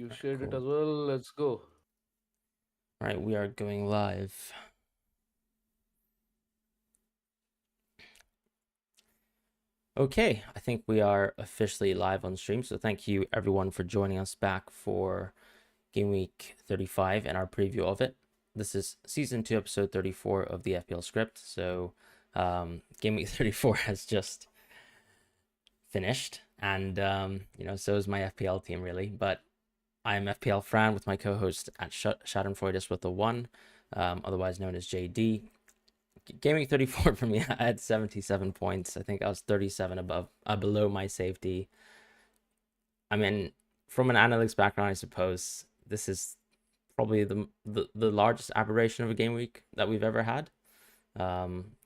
You Alright, shared it cool. as well. Let's go. All right, we are going live. Okay, I think we are officially live on stream. So thank you everyone for joining us back for Gameweek 35 and our preview of it. This is season 2, episode 34 of the FPL Script. So Gameweek 34 has just finished, and so is my FPL team really. But I'm FPL Fran with my co-host at Schadenfreude with the one, otherwise known as JD. Gaming 34 for me, I had 77 points. I think I was 37 below my safety. I mean, from an analytics background, I suppose this is probably the largest aberration of a game week that we've ever had.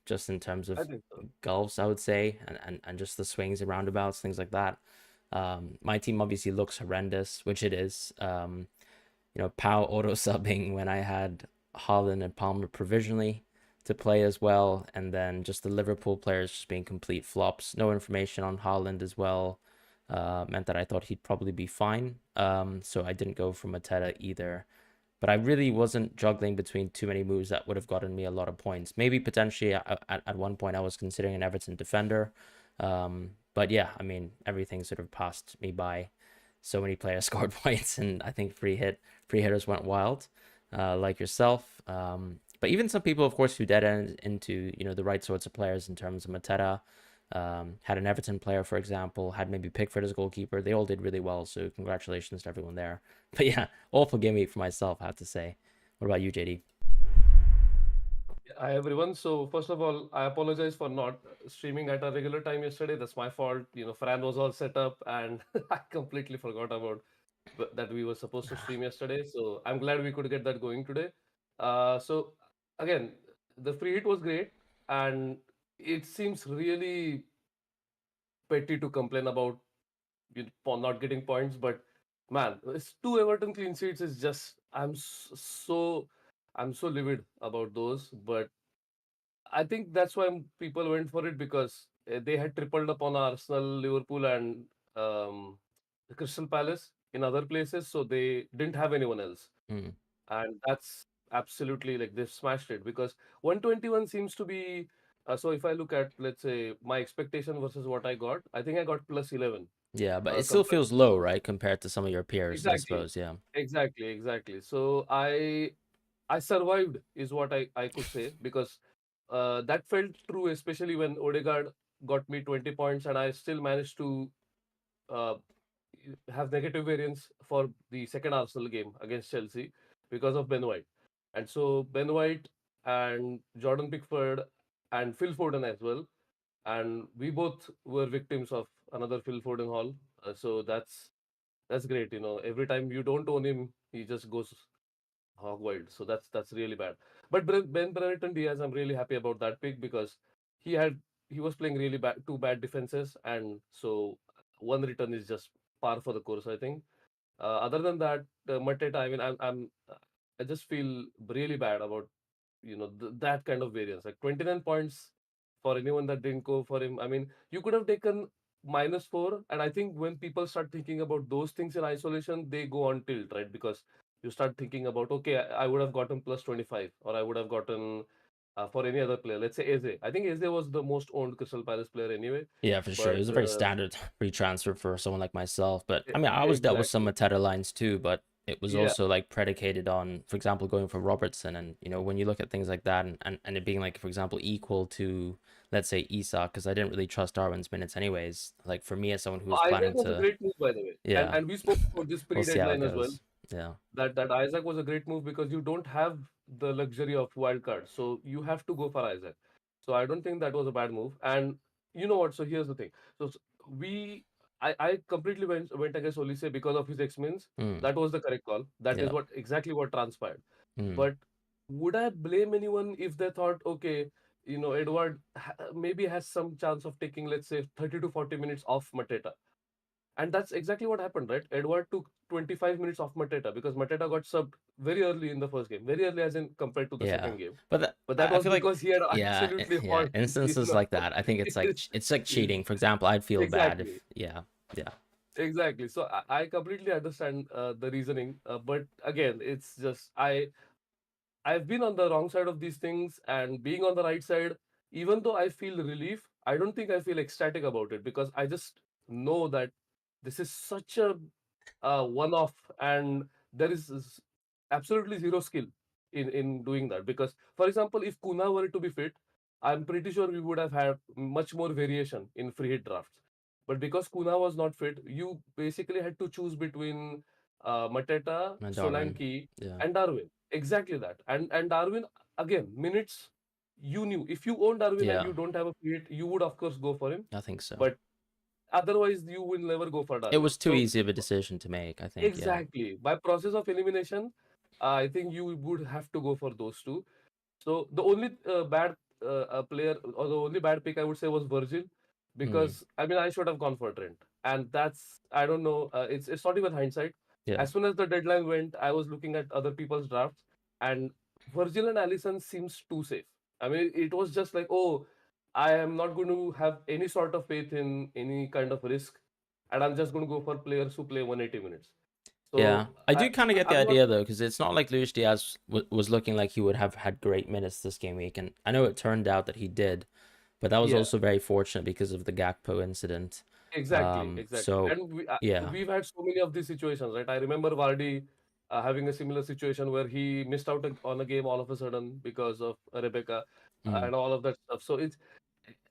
Just in terms I of think so. gulfs, I would say, and just the swings and roundabouts, things like that. My team obviously looks horrendous, which it is. Pow auto subbing when I had Haaland and Palmer provisionally to play as well, and then just the Liverpool players just being complete flops. No information on Haaland as well meant that I thought he'd probably be fine. So I didn't go for Mateta either. But I really wasn't juggling between too many moves that would have gotten me a lot of points. Maybe potentially at one point I was considering an Everton defender. But yeah, I mean, everything sort of passed me by. So many players scored points, and I think free hitters went wild, like yourself. But even some people, of course, who dead end into the right sorts of players in terms of Mateta, had an Everton player, for example, had maybe Pickford as goalkeeper. They all did really well, so congratulations to everyone there. But yeah, awful game week for myself, I have to say. What about you, JD? Hi everyone. So first of all, I apologize for not streaming at a regular time yesterday. That's my fault. Fran was all set up, and I completely forgot about that we were supposed to stream yesterday. So I'm glad we could get that going today. So again, the free hit was great, and it seems really petty to complain about for not getting points, but man, it's two Everton clean sheets is just I'm so livid about those. But I think that's why people went for it because they had tripled upon Arsenal, Liverpool, and Crystal Palace in other places, so they didn't have anyone else, Hmm. and that's absolutely like they've smashed it because 121 seems to be. So if I look at, let's say, my expectation versus what I got, I think I got plus 11 Yeah, but it still compared feels to low, right, compared to some of your peers, I exactly, suppose. Yeah. exactly. So I survived is what I could say because that felt true, especially when Odegaard got me 20 points and I still managed to uh, have negative variance for the second Arsenal game against Chelsea because of Ben White. And so Ben White and Jordan Pickford and Phil Foden as well. And we both were victims of another Phil Foden haul. So that's great. Every time you don't own him, he just goes hog wild. So that's really bad. But Ben Brereton Diaz, I'm really happy about that pick because he had he was playing really bad, two bad defenses, and so one return is just par for the course, I think. Other than that, Mateta, I mean, I just feel really bad about that kind of variance, like 29 points for anyone that didn't go for him. I mean, you could have taken -4, and I think when people start thinking about those things in isolation, they go on tilt, right? Because you start thinking about, okay, I would have gotten plus 25, or I would have gotten for any other player. Let's say Eze. I think Eze was the most owned Crystal Palace player anyway. Yeah, for sure. It But was a very standard free transfer for someone like myself. But I mean, I always dealt with some exactly, Mateta lines too, but it was yeah, also like predicated on, for example, going for Robertson. And, when you look at things like that and it being like, for example, equal to, let's say, Isak, because I didn't really trust Darwin's minutes anyways. Like for me as someone who was Isaac planning was a to, great move, by the way, and yeah, and we spoke about this we'll see how it pre-deadline as well. goes. Yeah. That Isaac was a great move because you don't have the luxury of wild cards, so you have to go for Isaac. So I don't think that was a bad move. And you know what? So here's the thing. So we, I completely went against Olise because of his X-Mins. Mm, That was the correct call. That is yeah. what exactly what transpired. Mm. But would I blame anyone if they thought, okay, Edward maybe has some chance of taking, let's say, 30 to 40 minutes off Mateta? And that's exactly what happened, right? Edward took 25 minutes off Mateta because Mateta got subbed very early in the first game, very early as in compared to the Yeah. second game. But But that I was feel like, because he had yeah, absolutely yeah, hot, instances like that, I think it's like his, it's like his cheating. For example, I'd feel bad exactly. if, yeah, yeah. Exactly. So I completely understand the reasoning, but again, it's just I've been on the wrong side of these things, and being on the right side, even though I feel relief, I don't think I feel ecstatic about it because I just know that this is such a one-off, and there is absolutely zero skill in doing that. Because, for example, if Kuna were to be fit, I'm pretty sure we would have had much more variation in free hit drafts. But because Kuna was not fit, you basically had to choose between Mateta, And Darwin. Solanke, Yeah, and Darwin. Exactly that. And Darwin, again, minutes, you knew if you own Darwin and yeah, you don't have a free hit, you would of course go for him. I think so. But otherwise, you will never go for It Darwin. was too So easy of a decision to make, I think. Yeah. exactly, by process of elimination, I think you would have to go for those two. So the only bad player, or the only bad pick I would say, was Virgil, Mm, because I mean I should have gone for Trent, and that's, I don't know. It's not even hindsight. yeah. As soon as the deadline went, I was looking at other people's drafts, and Virgil and Allison seems too safe. I mean, it was just like, oh, I am not going to have any sort of faith in any kind of risk, and I'm just going to go for players who play 180 minutes. Yeah, So I do kind of get the I'm not. idea though, because it's not like Luis Diaz was looking like he would have had great minutes this game week, and I know it turned out that he did, but that was Yeah. also very fortunate because of the Gakpo incident. Exactly, exactly. So And yeah, we've had so many of these situations, right? I remember Vardy having a similar situation where he missed out on a game all of a sudden because of Rebecca mm, and all of that stuff. So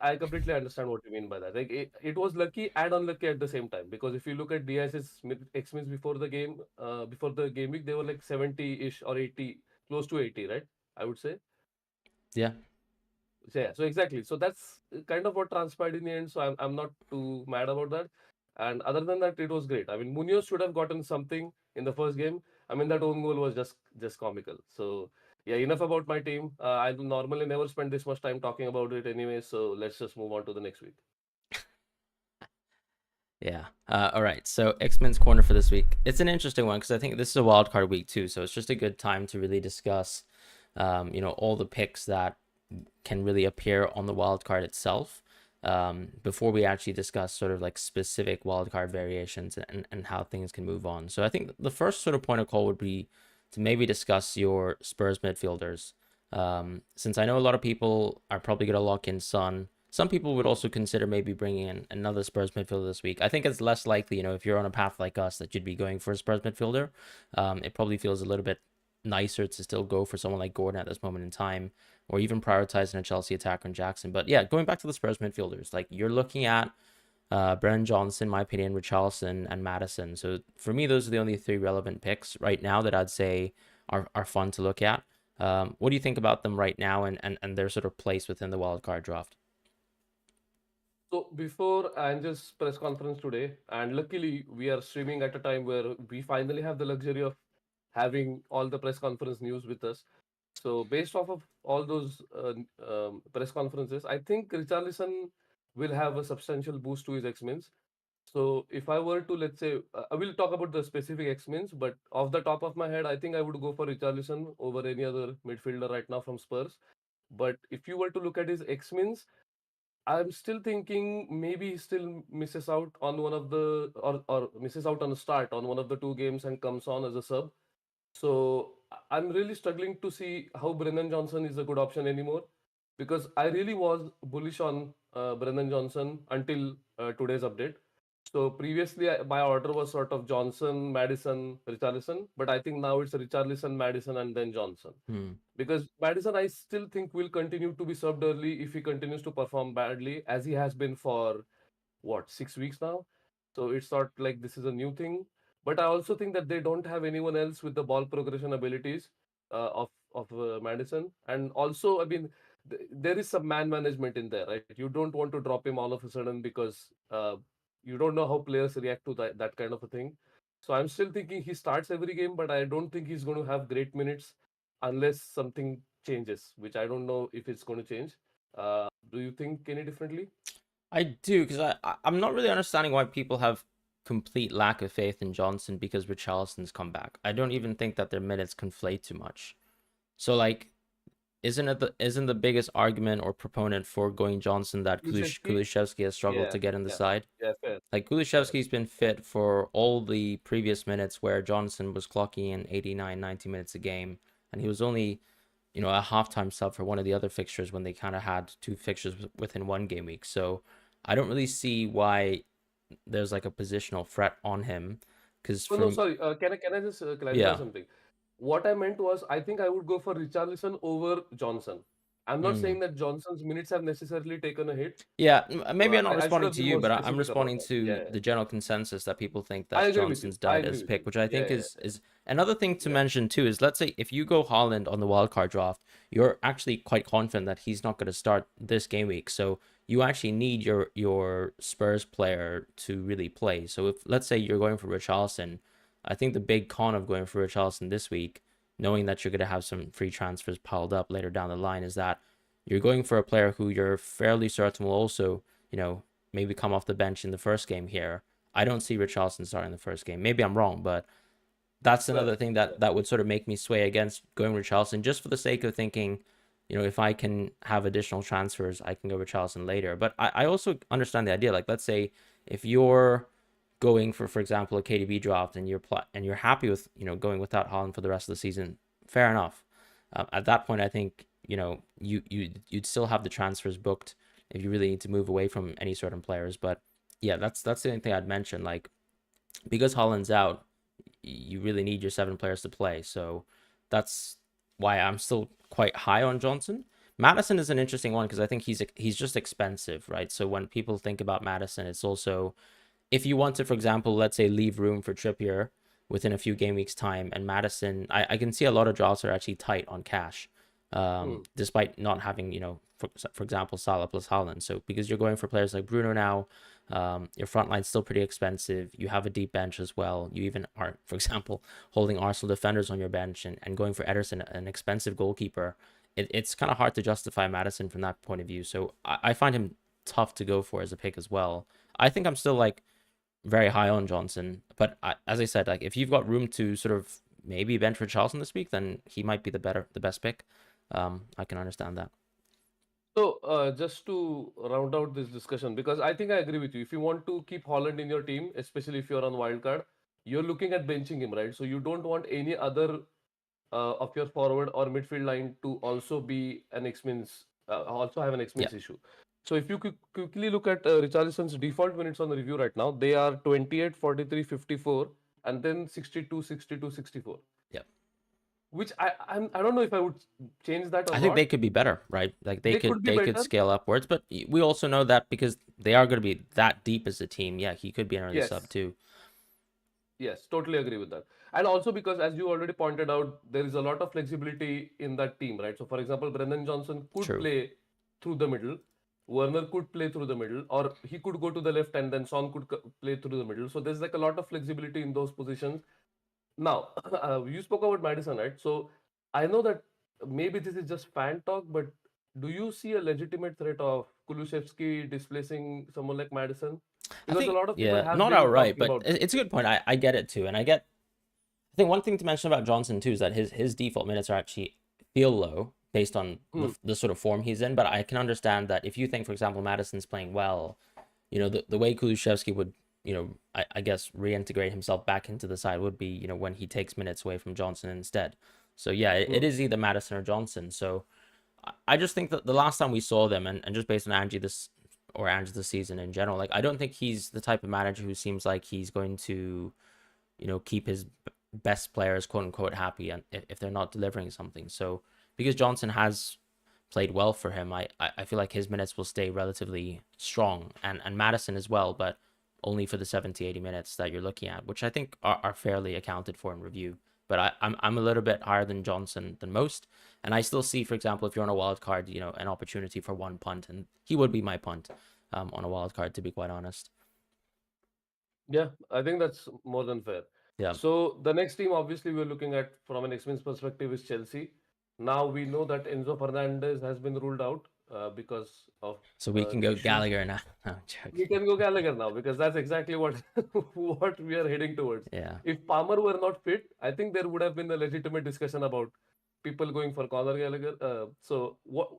I completely understand what you mean by that. Like it was lucky and unlucky at the same time, because if you look at Diaz's X-Mins before the game week, they were like 70-ish or 80, close to 80, right? I would say. yeah, So yeah, so exactly. So that's kind of what transpired in the end. So I'm not too mad about that. And other than that, it was great. I mean, Munoz should have gotten something in the first game. I mean, that own goal was just comical. So yeah, enough about my team. I normally never spend this much time talking about it anyway. So let's just move on to the next week. yeah. All right, so X-Men's corner for this week. It's an interesting one because I think this is a wild card week too, so it's just a good time to really discuss, all the picks that can really appear on the wild card itself, before we actually discuss sort of like specific wildcard variations and how things can move on. So I think the first sort of point of call would be to maybe discuss your Spurs midfielders. Since I know a lot of people are probably going to lock in Son. Some people would also consider maybe bringing in another Spurs midfielder this week. I think it's less likely, if you're on a path like us, that you'd be going for a Spurs midfielder. It probably feels a little bit nicer to still go for someone like Gordon at this moment in time, or even prioritizing a Chelsea attacker in Jackson. But yeah, going back to the Spurs midfielders, like you're looking at Brennan Johnson, in my opinion, Richarlison, and Madison. So for me, those are the only three relevant picks right now that I'd say are fun to look at. What do you think about them right now, and their sort of place within the wildcard draft? So before Angel's press conference today, and luckily we are streaming at a time where we finally have the luxury of having all the press conference news with us. So based off of all those press conferences, I think Richarlison will have a substantial boost to his X-Mins. So if I were to, let's say, I will talk about the specific X-Mins, but off the top of my head, I think I would go for Richarlison over any other midfielder right now from Spurs. But if you were to look at his X-Mins, I'm still thinking maybe he still misses out on one of the, or misses out on a start on one of the two games and comes on as a sub. So I'm really struggling to see how Brennan Johnson is a good option anymore, because I really was bullish on Brennan Johnson until today's update. So previously my order was sort of Johnson, Madison, Richarlison, but I think now it's Richarlison, Madison, and then Johnson, Hmm. because Madison, I still think, will continue to be subbed early if he continues to perform badly as he has been for what, 6 weeks now. So it's not like this is a new thing. But I also think that they don't have anyone else with the ball progression abilities of Madison. And also, I mean, there is some man management in there, right? You don't want to drop him all of a sudden because you don't know how players react to that kind of a thing. So I'm still thinking he starts every game, but I don't think he's going to have great minutes unless something changes, which I don't know if it's going to change. Do you think any differently? I do, because I'm not really understanding why people have complete lack of faith in Johnson because Richarlison's come back. I don't even think that their minutes conflate too much. So like isn't the biggest argument or proponent for going Johnson that Kulusevski, Kulishevsky has struggled yeah, to get in the yeah, side? yeah, fair, Like fair. Kulishevsky's been fit for all the previous minutes where Johnson was clocking in 89, 90 minutes a game, and he was only, a halftime sub for one of the other fixtures when they kind of had two fixtures within one game week. So I don't really see why there's like a positional threat on him, because Oh, no, from sorry. Can I just clarify yeah, something? What I meant was, I think I would go for Richarlison over Johnson. I'm not mm, saying that Johnson's minutes have necessarily taken a hit. yeah, maybe I'm not I should responding have to been you, more but I'm specific about responding that. to Yeah, yeah. the general consensus that people think I that agree with you. Johnson's I died agree as with you. pick, which I Yeah, think yeah, is another thing to yeah. mention too. Is let's say if you go Holland on the wildcard draft, you're actually quite confident that he's not going to start this game week. So you actually need your Spurs player to really play. So if let's say you're going for Richarlison, I think the big con of going for Richarlison this week, knowing that you're going to have some free transfers piled up later down the line, is that you're going for a player who you're fairly certain will also, maybe come off the bench in the first game here. I don't see Richarlison starting the first game. Maybe I'm wrong, but that's Fair, another thing fair. that would sort of make me sway against going Richarlison just for the sake of thinking, if I can have additional transfers, I can go Richarlison later. But I also understand the idea. Like, let's say if you're going for example, a KDB draft and you're happy with going without Holland for the rest of the season, fair enough. At that point, I think you'd still have the transfers booked if you really need to move away from any certain players. But yeah, that's the only thing I'd mention. Like, because Holland's out, you really need your 7 players to play. So that's why I'm still quite high on Johnson. Madison is an interesting one because I think he's just expensive, right? So when people think about Madison, it's also if you want to, for example, let's say leave room for Trippier within a few game weeks time, and Madison, I can see a lot of drafts are actually tight on cash, Hmm. despite not having for example Salah plus Haaland. So because you're going for players like Bruno now, your front line's still pretty expensive. You have a deep bench as well. You even are, for example, holding Arsenal defenders on your bench and going for Ederson, an expensive goalkeeper. It's kind of hard to justify Madison from that point of view. So I find him tough to go for as a pick as well. I think I'm still like very high on Johnson. But as I said, like if you've got room to sort of maybe bench Richarlison this week, then he might be the best pick. I can understand that. So, just to round out this discussion, because I think I agree with you. If you want to keep Holland in your team, especially if you're on wildcard, you're looking at benching him, right? So you don't want any other of your forward or midfield line to also be an X-Mins, also have an Yeah, X-Mins issue. So if you quickly look at Richarlison's default minutes on the review right now, they are 28, 43, 54, and then 62, 62, 64. yeah. Which I don't know if I would change that or I think they not. could be better, right? Like they They could could be they could better. scale upwards, but we also know that because they are going to be that deep as a team. Yeah, he could be an early sub Yes. too. Yes, totally agree with that. And also because, as you already pointed out, there is a lot of flexibility in that team, right? So, for example, Brendan Johnson could True. play through the middle, Werner could play through the middle, or he could go to the left and then Son could play through the middle. So, there's like a lot of flexibility in those positions. Now, you spoke about Madison, right? So, I know that maybe this is just fan talk, but do you see a legitimate threat of Kulusevski displacing someone like Madison? I Because a think lot of people yeah, have not been outright, talking but about this. it's a good point. I get it too, and I think one thing to mention about Johnson too is that his default minutes are actually feel low based on Hmm. the sort of form he's in. But I can understand that if you think, for example, Madison's playing well, the way Kulusevski would, I guess reintegrate himself back into the side would be, when he takes minutes away from Johnson instead. So yeah, it Hmm. is either Madison or Johnson. So I just think that the last time we saw them, and just based on Angie this season in general, like I don't think he's the type of manager who seems like he's going to keep his best players quote unquote happy and if they're not delivering something. So because Johnson has played well for him, I feel like his minutes will stay relatively strong and Madison as well, but only for the 70, 80 minutes that you're looking at, which I think are fairly accounted for in review. But I'm a little bit higher than Johnson than most. And I still see, for example, if you're on a wild card, an opportunity for one punt, and he would be my punt on a wild card, to be quite honest. Yeah, I think that's more than fair. Yeah. So the next team, obviously, we're looking at from an X-Men's perspective is Chelsea. Now we know that Enzo Fernandez has been ruled out because of So we can go issues. Gallagher now. No, I'm We joking. can go Gallagher now because that's exactly what what we are heading towards. Yeah. If Palmer were not fit, I think there would have been a legitimate discussion about people going for Conor Gallagher. So what?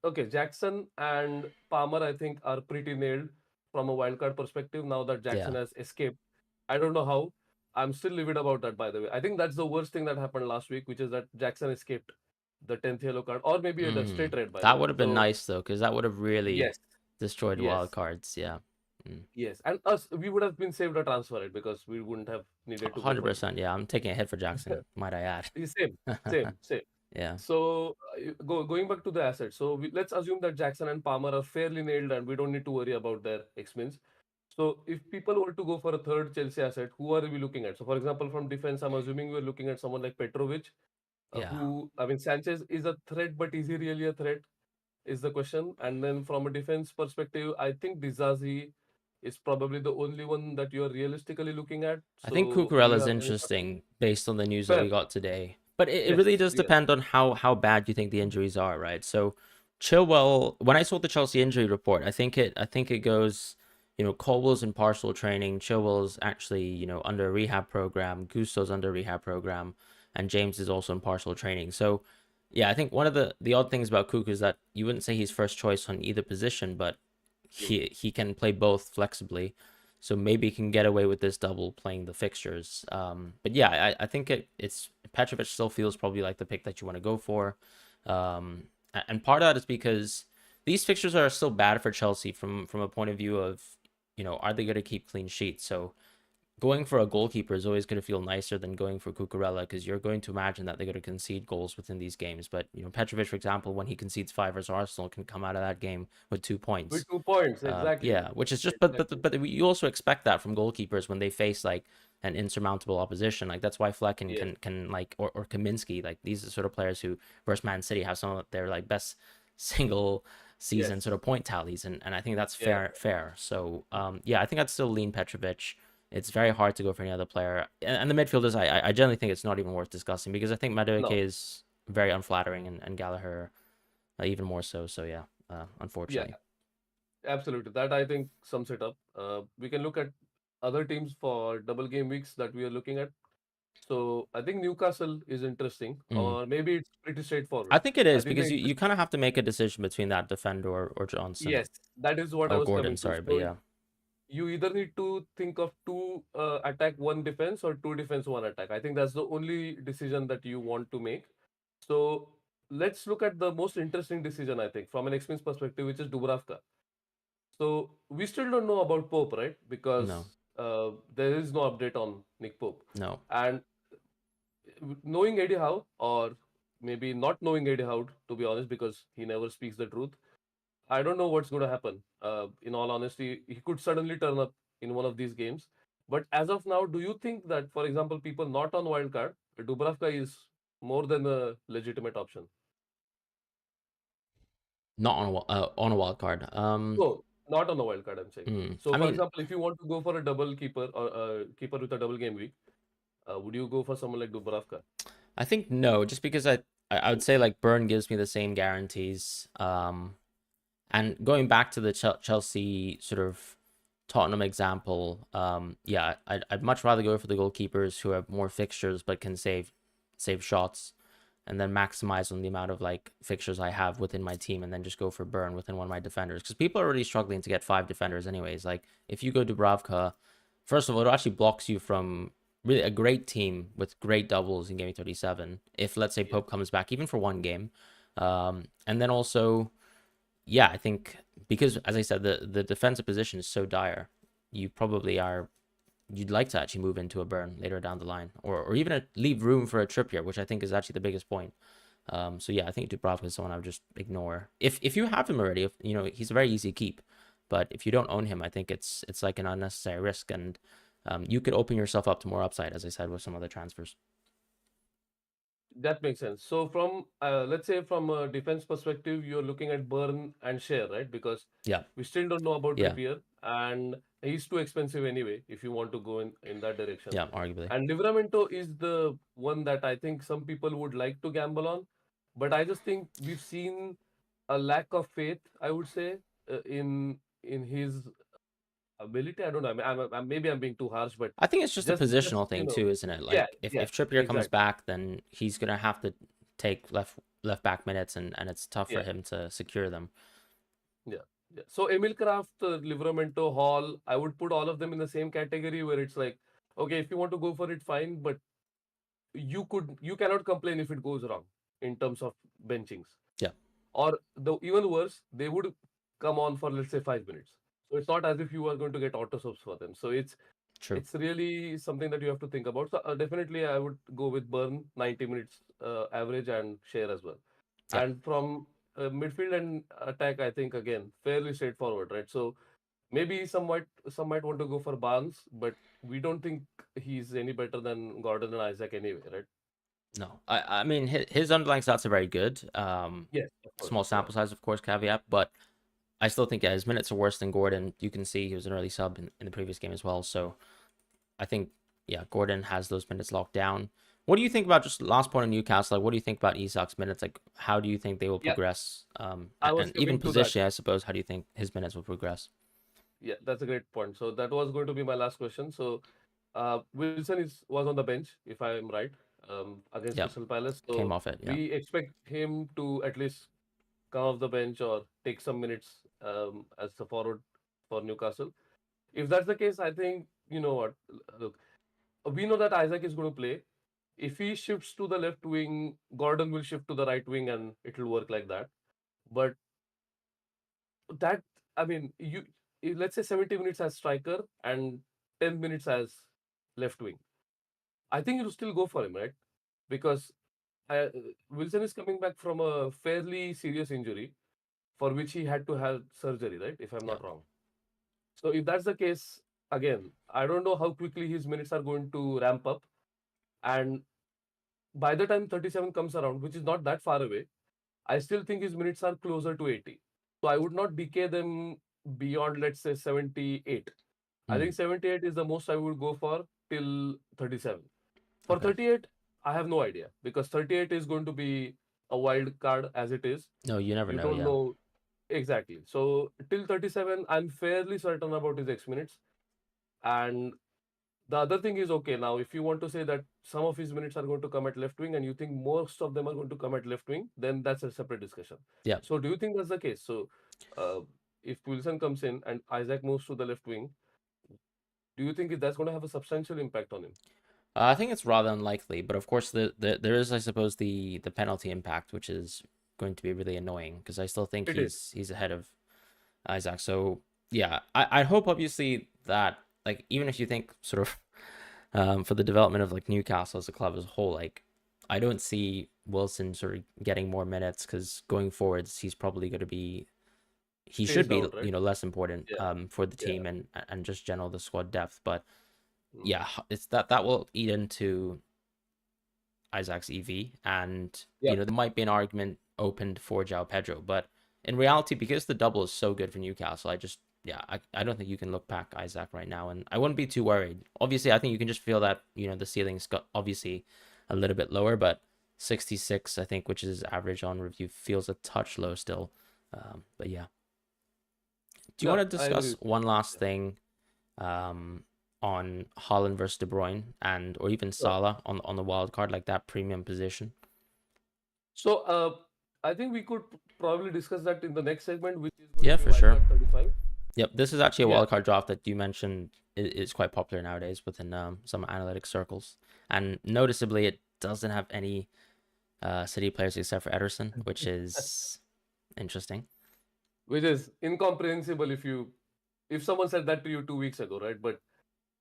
Okay, Jackson and Palmer, I think, are pretty nailed from a wildcard perspective. Now that Yeah. Jackson has escaped, I don't know how. I'm still livid about that, by the way. I think that's the worst thing that happened last week, which is that Jackson escaped the 10th yellow card, or maybe a straight red, by the That way. would have been So nice though, because that would have really yes, destroyed yes, wildcards. Yeah. Mm. yes, and us, we would have been saved a transfer, right? Because we wouldn't have needed to go for him. 100%. Yeah, I'm taking a hit for Jackson, might I add. Same, same, same. Yeah. So going back to the assets, so let's assume that Jackson and Palmer are fairly nailed, and we don't need to worry about their expense. So if people were to go for a third Chelsea asset, who are we looking at? So for example, from defense, I'm assuming we're looking at someone like Petrovic, Yeah. who, I mean, Sanchez is a threat, but is he really a threat? Is the question. And then from a defense perspective, I think Dizazi is probably the only one that you're realistically looking at. I think So do you Cucurella's have any thoughts? interesting based on the news that Fair. we got today. But it Yes. really does Yes. depend on how bad you think the injuries are, right? So Chilwell, when I saw the Chelsea injury report, I think it goes, Colwell's in partial training, Chilwell's actually, under a rehab program, Gusto's under a rehab program, and James is also in partial training. So yeah, I think one of the odd things about Cuckoo is that you wouldn't say he's first choice on either position, but Mm. he can play both flexibly. So maybe he can get away with this double playing the fixtures. But yeah, I think it's Petrovic still feels probably like the pick that you want to go for. And part of that is because these fixtures are still bad for Chelsea from a point of view of, are they going to keep clean sheets? So going for a goalkeeper is always going to feel nicer than going for Cucurella because you're going to imagine that they're going to concede goals within these games. But Petrovic, for example, when he concedes 5 versus Arsenal, can come out of that game with 2 points. With 2 points, exactly. Yeah, which is just Exactly. but you also expect that from goalkeepers when they face like an insurmountable opposition. Like that's why Fleck can Yes. can like or Kaminsky, like these are sort of players who versus Man City have some of their like best single season Yes. sort of point tallies, and I think that's Yeah. fair. So yeah, I think I'd still lean Petrovic. It's very hard to go for any other player, and the midfielders I generally think it's not even worth discussing because I think Madueke No. is very unflattering and Gallagher even more so. So yeah, Yeah. unfortunately. Absolutely. That I think sums it up. We can look at other teams for double game weeks that we are looking at. So I think Newcastle is interesting, Mm. or maybe it's pretty I straightforward. think it I is think the because you interest. kind of have to make a decision between that defender or Johnson Yes, that is what I or was Gordon. coming to. Sorry, but So yeah, you either need to think of two attack, one defense, or two defense, one attack. I think that's the only decision that you want to make. So let's look at the most interesting decision, I think, from an expense perspective, which is Dubravka. So we still don't know about Pope, right? Because no, there is no update on Nick Pope. no. And knowing Eddie Howe, or maybe not knowing Eddie Howe, to be honest, because he never speaks the truth, I don't know what's going to happen. In all honesty, he could suddenly turn up in one of these games. But as of now, do you think that, for example, people not on wildcard, Dubravka is more than a legitimate option? Not on a wild card. No, not on the wild card, I'm saying. So, I for mean, example, if you want to go for a double keeper or a keeper with a double game week, would you go for someone like Dubravka? I think no, just because I would say like Burn gives me the same guarantees. And going back to the Chelsea sort of Tottenham example, yeah, I'd much rather go for the goalkeepers who have more fixtures but can save shots, and then maximize on the amount of like fixtures I have within my team, and then just go for Burn within one of my defenders because people are already struggling to get 5 defenders anyways. Like if you go Dubravka, first of all, it actually blocks you from really a great team with great doubles in game 37. If let's say Yes. Pope comes back even for one game, and then also yeah, I think because as I said, the defensive position is so dire, you probably are you'd like to actually move into a Burn later down the line, or even leave room for a Trippier, which I think is actually the biggest point. So yeah, I think Dubravka is someone I would just ignore. If you have him already, if, he's a very easy keep, but if you don't own him, I think it's like an unnecessary risk, and you could open yourself up to more upside, as I said, with some other transfers. That makes sense. So from let's say from a defense perspective, you're looking at Burn and Share, right? Because Yeah, we still don't know about yeah, Trippier, and he's too expensive anyway if you want to go in that direction. yeah, arguably. And Livramento is the one that I think some people would like to gamble on, but I just think we've seen a lack of faith, I would say, in his ability. I don't know. Maybe I'm being too harsh, but I think it's just a just positional thing too, isn't it? yeah, Like if yes, Trippier comes exactly. back, then he's gonna have to take left back minutes, and it's tough for Yeah, him to secure them. yeah, yeah. So Emil Kraft, Livramento, Hall, I would put all of them in the same category where it's like, okay, if you want to go for it, fine, but you cannot complain if it goes wrong in terms of benchings. Yeah, Or the even worse, they would come on for let's say 5 minutes. So it's not as if you are going to get auto subs for them. So true. it's really something that you have to think about. So definitely, I would go with Burn 90 minutes average and share as well. Yeah. And from midfield and attack, I think again fairly straightforward, right? So maybe some might want to go for Barnes, but we don't think he's any better than Gordon and Isaac anyway, right? No, I mean his underlying stats are very good. Yes, of course. Small Yeah. sample size, of course, caveat, but I still think his minutes are worse than Gordon. You can see he was an early sub in the previous game as well. So I think, yeah, Gordon has those minutes locked down. What do you think about, just last point on Newcastle? Like, what do you think about Isak's minutes? Like, how do you think they will Yeah, progress? I was And even coming to that. position, I suppose. How do you think his minutes will progress? Yeah, that's a great point. So that was going to be my last question. So Wilson is was on the bench, if I am right, against Yeah, Crystal Palace. came So off it. Yeah, we expect him to at least come off the bench or take some minutes as the forward for Newcastle. If that's the case, I think you know what. Look, we know that Isaac is going to play. If he shifts to the left wing, Gordon will shift to the right wing, and it will work like that. But that, I mean, let's say 70 minutes as striker and 10 minutes as left wing. I think you'll still go for him, right? Because uh, Wilson is coming back from a fairly serious injury for which he had to have surgery, right? If I'm yeah, not wrong. So if that's the case, again, I don't know how quickly his minutes are going to ramp up. And by the time 37 comes around, which is not that far away, I still think his minutes are closer to 80. So I would not decay them beyond, let's say, 78. I mm, think 78 is the most I would go for till 37. For okay. 38, I have no idea because 38 is going to be a wild card as it is. No, you never You know. don't Yeah, know exactly. So till 37, I'm fairly certain about his X minutes. And the other thing is okay. Now, if you want to say that some of his minutes are going to come at left wing and you think most of them are going to come at left wing, then that's a separate discussion. yeah. So, do you think that's the case? So, uh, if Wilson comes in and Isaac moves to the left wing, do you think that's going to have a substantial impact on him? I think it's rather unlikely, but of course, there is, I suppose, the penalty impact, which is going to be really annoying because I still think It is. he's ahead of Isaac. So yeah, I hope obviously that, like, even if you think sort of for the development of like Newcastle as a club as a whole, like I don't see Wilson sort of getting more minutes because going forwards he's probably going to be, he should Phased be, out, right? less important Yeah. for the Yeah. team and just general the squad depth. But Mm. yeah, it's that will eat into Isaac's EV, and Yeah. there might be an argument opened for João Pedro, but in reality, because the double is so good for Newcastle, I don't think you can look back Isaac right now, and I wouldn't be too worried. Obviously, I think you can just feel that the ceiling's got obviously a little bit lower, but 66, I think, which is average on review, feels a touch low still. But yeah, do you want No, to I agree discuss with one last you. thing? On Haaland versus De Bruyne, and or even Sure. Salah on the wild card, like that premium position. So, I think we could probably discuss that in the next segment, which is going to Yeah, be for sure. Wildcard 35. Yep, this is actually a Yeah, wildcard draft that you mentioned is quite popular nowadays within some analytic circles, and noticeably, it doesn't have any City players except for Ederson, which is interesting. which is incomprehensible if someone said that to you 2 weeks ago, right? But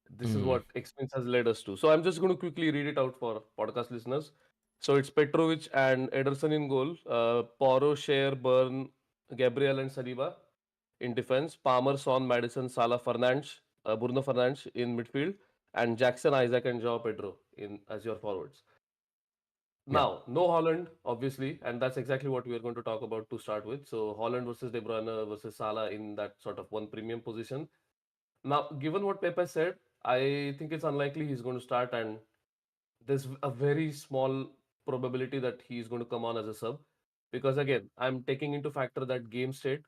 this is Mm, what experience has led us to. So I'm just going to quickly read it out for podcast listeners. So it's Petrovic and Ederson in goal, Poro, Share, Burn, Gabriel and Saliba in defense, Palmer, Son, Madison, Salah, Fernandes, Bruno Fernandes in midfield, and Jackson, Isaac, and Joao Pedro in as your forwards. yeah, Now, no Holland, obviously, and that's exactly what we are going to talk about to start with. So Holland versus De Bruyne versus Salah in that sort of one premium position. Now, given what Pepe said, I think it's unlikely he's going to start, and there's a very small probability that he's going to come on as a sub. Because again, I'm taking into factor that game state,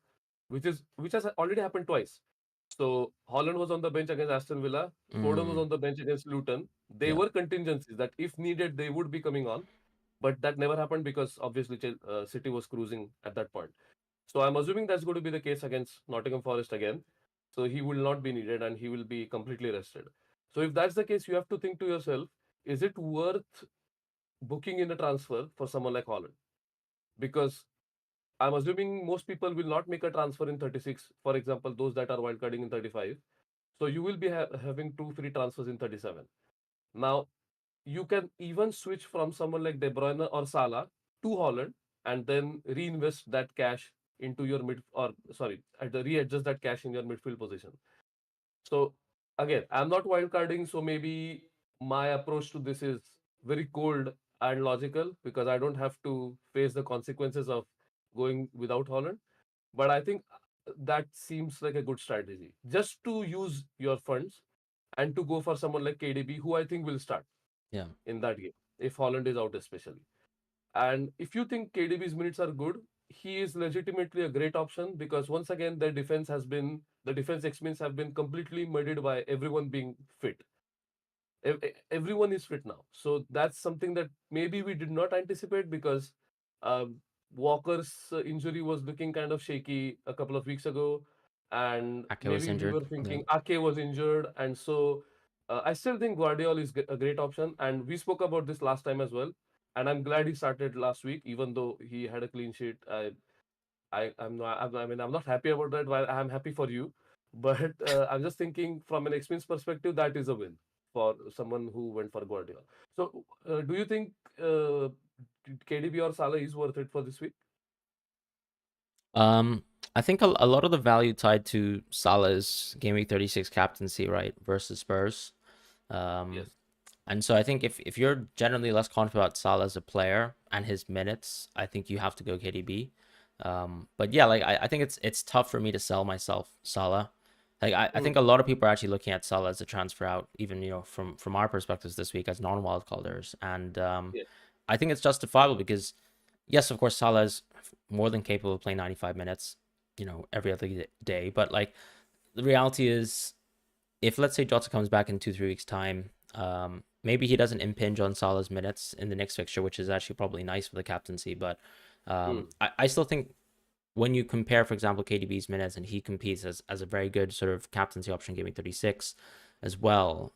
which has already happened twice. So Holland was on the bench against Aston Villa, Foden was mm, on the bench against Luton. They yeah, were contingencies that if needed, they would be coming on. but that never happened because obviously City was cruising at that point. So I'm assuming that's going to be the case against Nottingham Forest again. So he will not be needed and he will be completely rested. So if that's the case, you have to think to yourself, is it worth booking in a transfer for someone like Holland? Because I'm assuming most people will not make a transfer in 36, for example, those that are wildcarding in 35. So you will be having two free transfers in 37. Now, you can even switch from someone like De Bruyne or Salah to Holland and then reinvest that cash into your mid or sorry, at the readjust that cash in your midfield position. So again, I'm not wildcarding, so maybe my approach to this is very cold and logical because I don't have to face the consequences of going without Holland. But I think that seems like a good strategy. Just to use your funds and to go for someone like KDB, who I think will start Yeah. in that game if Holland is out, especially. And if you think KDB's minutes are good, he is legitimately a great option because once again, the defense X-Men have been completely muddied by everyone being fit. Everyone is fit now. So that's something that maybe we did not anticipate because um, Walker's injury was looking kind of shaky a couple of weeks ago, and Ake was maybe we injured. were Yeah. thinking Ake was injured, and so I still think Guardiola is a great option, and we spoke about this last time as well. And I'm glad he started last week, even though he had a clean sheet. I'm not. I mean, I'm not happy about that. While I'm happy for you, but I'm just thinking from an experience perspective, that is a win for someone who went for Guardiola. So, do you think KDB or Salah is worth it for this week? Um, I think a lot of the value tied to Salah's game week 36 captaincy, right, versus Spurs. Um, Yes. and so I think if you're generally less confident about Salah as a player and his minutes, I think you have to go KDB. But yeah, like I think it's tough for me to sell myself Salah. Like I Mm, think a lot of people are actually looking at Salah as a transfer out, even from our perspectives this week as non-wild carders. And yes. I think it's justifiable because yes, of course, Salah is more than capable of playing 95 minutes, every other day. But like the reality is, if let's say Jota comes back in 2 3 weeks time, maybe he doesn't impinge on Salah's minutes in the next fixture, which is actually probably nice for the captaincy. But Mm, I still think when you compare, for example, KDB's minutes and he competes as a very good sort of captaincy option, giving 36 as well,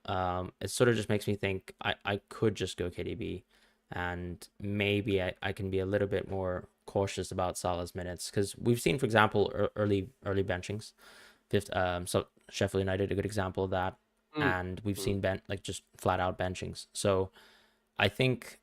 it sort of just makes me think I could just go KDB and maybe I can be a little bit more cautious about Salah's minutes because we've seen, for example, early benchings. So Sheffield United a good example of that, mm, and we've mm. seen like just flat out benchings. So I think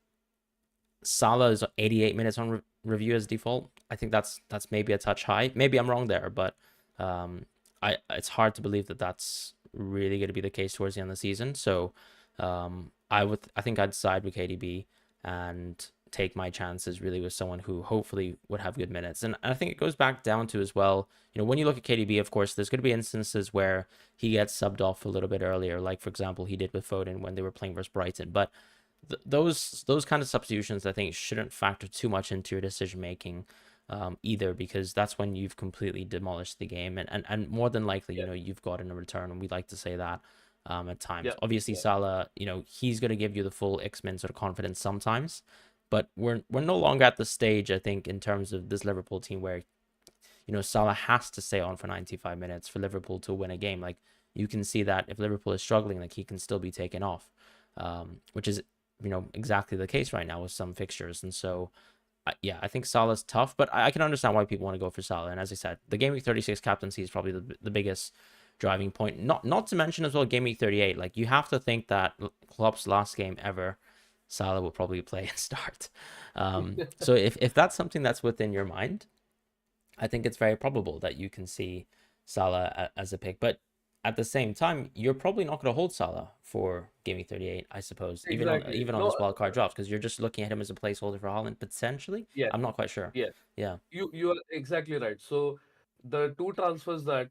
Salah is 88 minutes on review as default. I think that's maybe a touch high. Maybe I'm wrong there, but I it's hard to believe that that's really going to be the case towards the end of the season. So I think I'd side with KDB and take my chances really with someone who hopefully would have good minutes. And I think it goes back down to as well, when you look at KDB, of course, there's going to be instances where he gets subbed off a little bit earlier, like for example he did with Foden when they were playing versus Brighton. But those kind of substitutions I think shouldn't factor too much into your decision making either, because that's when you've completely demolished the game, and more than likely Yeah. you've gotten a return, and we like to say that at times. Yeah. Obviously Yeah. Salah, he's going to give you the full X-Men sort of confidence sometimes, but we're no longer at the stage, I think, in terms of this Liverpool team where Salah has to stay on for 95 minutes for Liverpool to win a game. Like you can see that if Liverpool is struggling, like he can still be taken off, which is exactly the case right now with some fixtures. And so yeah, I think Salah's tough, but I can understand why people want to go for Salah. And as I said, the game week 36 captaincy is probably the biggest driving point. Not to mention as well game week 38. Like you have to think that Klopp's last game ever, Salah will probably play and start. So if that's something that's within your mind, I think it's very probable that you can see Salah as a pick. But at the same time, you're probably not going to hold Salah for game week 38, I suppose, even on Exactly. even on No. this wild card drops, because you're just looking at him as a placeholder for Holland potentially. Yes. I'm not quite sure. Yes. Yeah, You are exactly right. So the two transfers that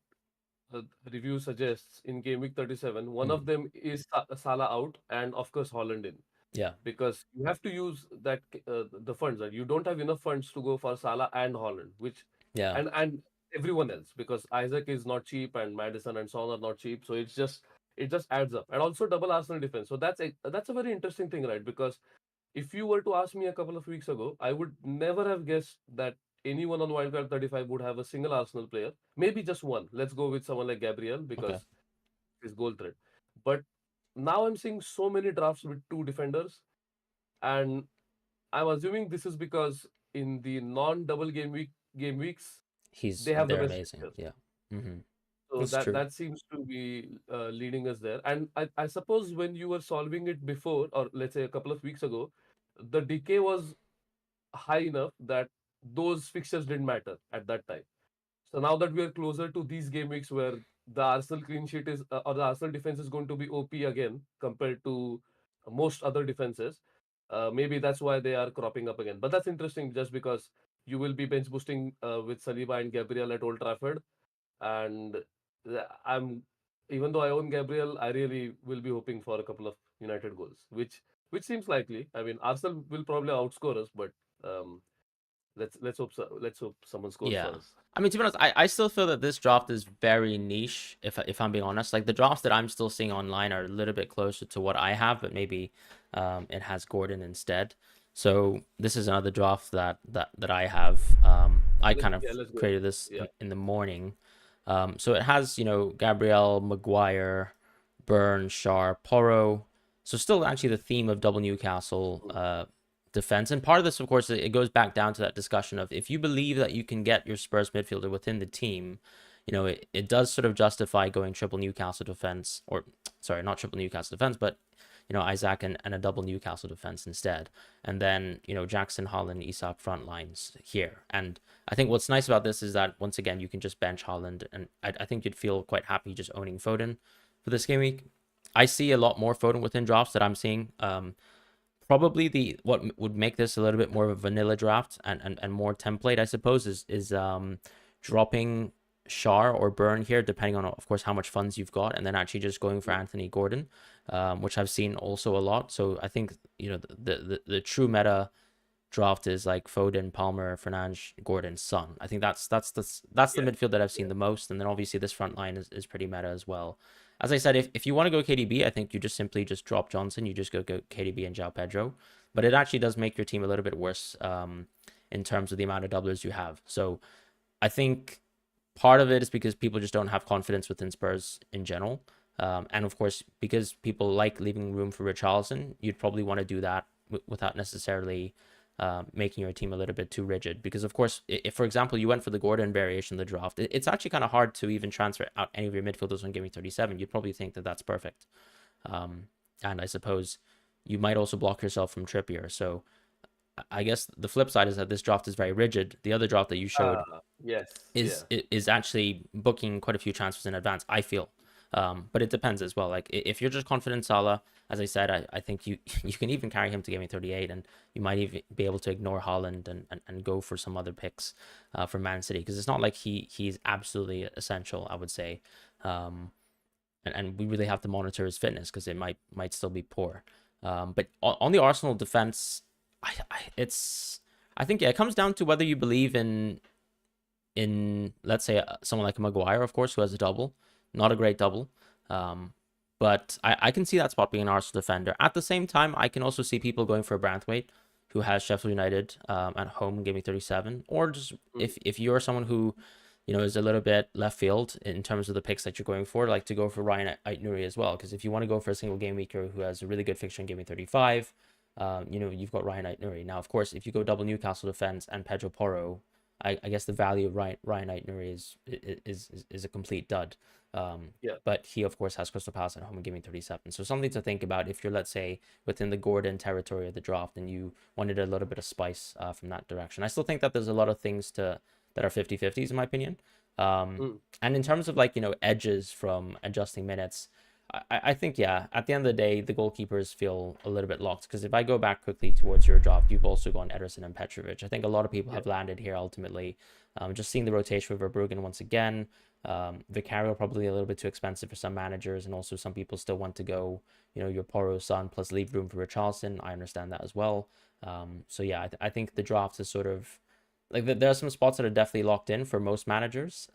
the review suggests in game week 37, one mm, of them is Salah out, and of course Holland in. yeah, Because you have to use that the funds that you don't have enough funds to go for Salah and Holland, which yeah, and everyone else because Isaac is not cheap and Madison and Son are not cheap, so it just adds up, and also double Arsenal defense. So that's a very interesting thing, right? Because if you were to ask me a couple of weeks ago, I would never have guessed that anyone on Wildcard 35 would have a single Arsenal player. Maybe just one. Let's go with someone like Gabriel Okay. because his goal threat. But now I'm seeing so many drafts with two defenders, and I'm assuming this is because in the non-double game weeks they have the They're best amazing. fixtures. Yeah. Mm-hmm. So That's that true. that seems to be leading us there. And I suppose when you were solving it before, or let's say a couple of weeks ago, the decay was high enough that those fixtures didn't matter at that time. So now that we are closer to these game weeks where the Arsenal clean sheet is or the Arsenal defense is going to be OP again compared to most other defenses, maybe that's why they are cropping up again. But that's interesting just because you will be bench boosting with Saliba and Gabriel at Old Trafford, and I'm even though I own Gabriel, I really will be hoping for a couple of United goals, which seems likely. I mean, Arsenal will probably outscore us, but um, let's hope someone scores Yeah. for us. I mean, to be honest, I still feel that this draft is very niche. If I'm being honest, like the drafts that I'm still seeing online are a little bit closer to what I have, but maybe it has Gordon instead. So this is another draft that I have. I kind of Let's go. created this Yeah. in the morning. So it has Gabriel, Maguire, Burns, Shar, Porro. So still actually the theme of double Newcastle Mm. defense. And part of this, of course, it goes back down to that discussion of if you believe that you can get your Spurs midfielder within the team, it does sort of justify going triple Newcastle defense, or sorry, not triple Newcastle defense, but Isaac and a double Newcastle defense instead. And then, Jackson, Holland, Isak front lines here. And I think what's nice about this is that once again, you can just bench Holland. And I think you'd feel quite happy just owning Foden for this game week. I see a lot more Foden within drafts that I'm seeing. Probably what would make this a little bit more of a vanilla draft and more template, I suppose, is dropping Shar or Burn here, depending on, of course, how much funds you've got, and then actually just going for Anthony Gordon, which I've seen also a lot. So I think the true meta draft is like Foden, Palmer, Fernandes, Gordon, Son. I think that's the Yeah. midfield that I've seen Yeah. the most, and then obviously this front line is pretty meta as well. As I said, if you want to go KDB, I think you just simply just drop Johnson. You just go KDB and João Pedro, but it actually does make your team a little bit worse in terms of the amount of doublers you have. So I think part of it is because people just don't have confidence within Spurs in general. And of course, because people like leaving room for Richarlison, you'd probably want to do that without necessarily making your team a little bit too rigid. Because of course, if for example you went for the Gordon variation of the draft, it's actually kind of hard to even transfer out any of your midfielders on Game 37. You'd probably think that that's perfect. And I suppose you might also block yourself from Trippier. So I guess the flip side is that this draft is very rigid. The other draft that you showed Yes. is Yeah. is actually booking quite a few transfers in advance, I feel. But it depends as well. Like if you're just confident Salah, as I said, I think you you can even carry him to Game 38, and you might even be able to ignore Holland and go for some other picks for Man City, because it's not like he's absolutely essential, I would say. And we really have to monitor his fitness because it might still be poor. But on the Arsenal defense, I think, yeah, it comes down to whether you believe in let's say someone like Maguire, of course, who has a double, not a great double. But I can see that spot being an Arsenal defender. At the same time, I can also see people going for a Branthwaite, who has Sheffield United at home, giving 37, or just Mm. if you're someone who is a little bit left field in terms of the picks that you're going for, like to go for Ryan Aït-Nouri as well. Because if you want to go for a single game weeker who has a really good fixture and giving 35, you've got Ryan Aït-Nouri. Now, of course, if you go double Newcastle defense and Pedro Porro, I guess the value of Ryan Aït-Nouri is a complete dud. Yeah. But he, of course, has Crystal Palace at home and giving 37. So something to think about if you're, let's say, within the Gordon territory of the draft and you wanted a little bit of spice from that direction. I still think that there's a lot of things that are 50-50s in my opinion. Mm. And in terms of edges from adjusting minutes, I think, yeah, at the end of the day, the goalkeepers feel a little bit locked, because if I go back quickly towards your draft, you've also gone Ederson and Petrovic. I think a lot of people Yeah. have landed here ultimately. Just seeing the rotation with Verbruggen once again. Vicario probably a little bit too expensive for some managers, and also some people still want to go, your Porro Son plus leave room for Richarlison. I understand that as well. So yeah, I think the draft is sort of like there are some spots that are definitely locked in for most managers.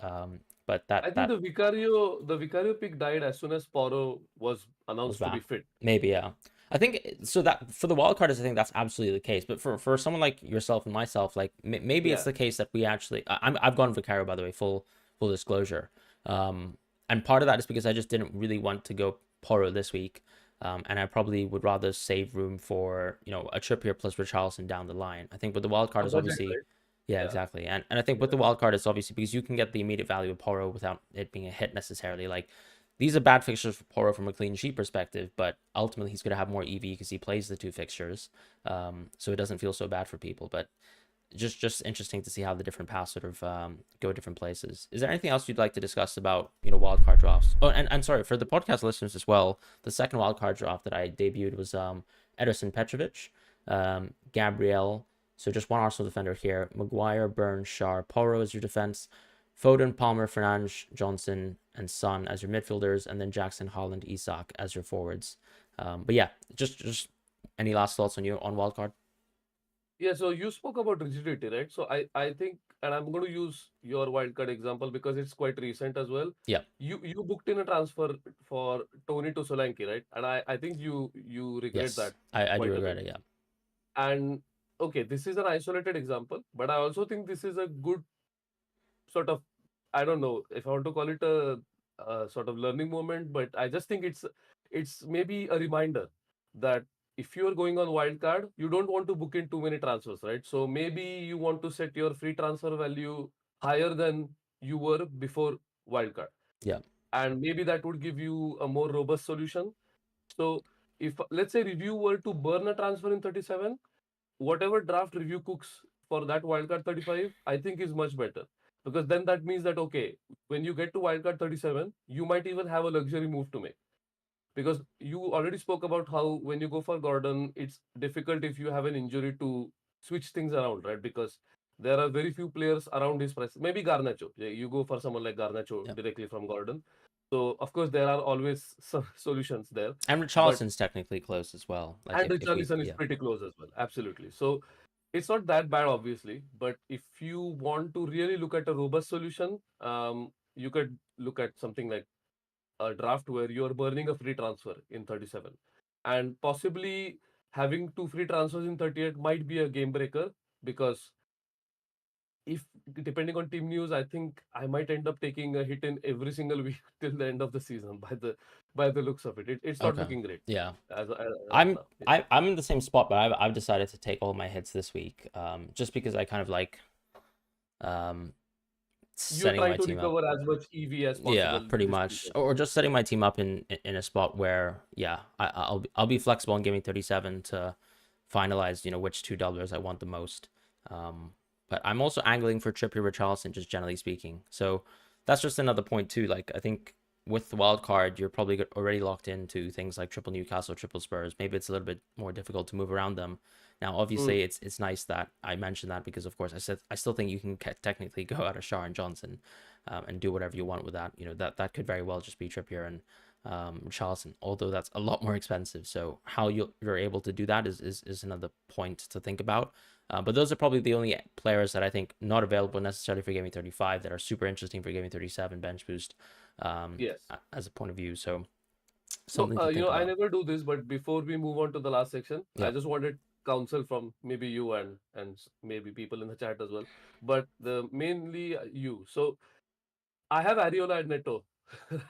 But I that think that the Vicario pick died as soon as Porro was was announced to be back. fit. Maybe, yeah. I think so that for the wild card is I think that's absolutely the case. But for someone like yourself and myself, like maybe it's Yeah, the case that we actually I've gone Vicario, by the way, full disclosure. And part of that is because I just didn't really want to go Poro this week. And I probably would rather save room for, a Trippier plus Richarlison down the line. I think with the wild card a is budget, obviously, right? yeah, Yeah, exactly. And I think with yeah. the wild card it's obviously because you can get the immediate value of Poro without it being a hit necessarily. Like these are bad fixtures for Poro from a clean sheet perspective, but ultimately he's going to have more EV because he plays the two fixtures. So it doesn't feel so bad for people. But just interesting to see how the different paths sort of go different places. Is there anything else you'd like to discuss about wildcard drafts? Oh, and sorry for the podcast listeners as well. The second wildcard draft that I debuted was Ederson Petrovic, Gabriel. So just one Arsenal defender here: Maguire, Burns, Shar, Porro as your defense, Foden, Palmer, Fernandes, Johnson, and Son as your midfielders, and then Jackson, Holland, Isak as your forwards. But yeah, just any last thoughts on you on wildcard? Yeah, so you spoke about rigidity, right? So I think, and I'm going to use your wildcard example because it's quite recent as well. Yeah. You booked in a transfer for Tony to Solanke, right? And I think you regret Yes, that I do quite a regret bit. it. Yeah. And okay, this is an isolated example, but I also think this is a good sort of, I don't know if I want to call it a sort of learning moment, but I just think it's maybe a reminder that if you are going on wildcard, you don't want to book in too many transfers, right? So maybe you want to set your free transfer value higher than you were before wildcard, Yeah. and maybe that would give you a more robust solution. So if let's say review were to burn a transfer in 37, whatever draft review cooks for that wildcard 35, I think is much better. Because then that means that, okay, when you get to wildcard 37, you might even have a luxury move to make. Because you already spoke about how when you go for Gordon, it's difficult if you have an injury to switch things around, right? Because there are very few players around his price. Maybe Garnacho. Yeah, you go for someone like Garnacho Yeah. directly from Gordon. So, of course, there are always some solutions there. And But Richarlison's technically close as well. Like and if we Richarlison is yeah. pretty close as well. Absolutely. So it's not that bad, obviously. But if you want to really look at a robust solution, you could look at something like a draft where you're burning a free transfer in 37. And possibly having two free transfers in 38 might be a game breaker because if depending on team news, I think I might end up taking a hit in every single week till the end of the season by the looks of it. It's not Okay. looking great Yeah. right I'm now. Yeah. I'm in the same spot, but I've decided to take all my hits this week. Just because I kind of like um You're setting trying my to team up. recover as much EV as Yeah, possible pretty this much. season. Or just setting my team up in a spot where yeah, I'll be flexible in giving 37 to finalize, which $2 I want the most. Um, but I'm also angling for Trippier Richarlison, just generally speaking. So that's just another point too. Like I think with the wild card, you're probably already locked into things like triple Newcastle, triple Spurs. Maybe it's a little bit more difficult to move around them. Now, Mm, obviously, it's nice that I mentioned that because, of course, I still think you can technically go out of Shar and Johnson, and do whatever you want with that. That could very well just be Trippier and Charleston, although that's a lot more expensive. So how you're able to do that is another point to think about. But those are probably the only players that I think not available necessarily for Gaming 35 that are super interesting for Gaming 37 bench boost, yes. as a point of view. So So, something to think I about. never do this, but before we move on to the last section, I Yeah. just wanted counsel from maybe you and maybe people in the chat as well. But the mainly you. So I have Ariola and Neto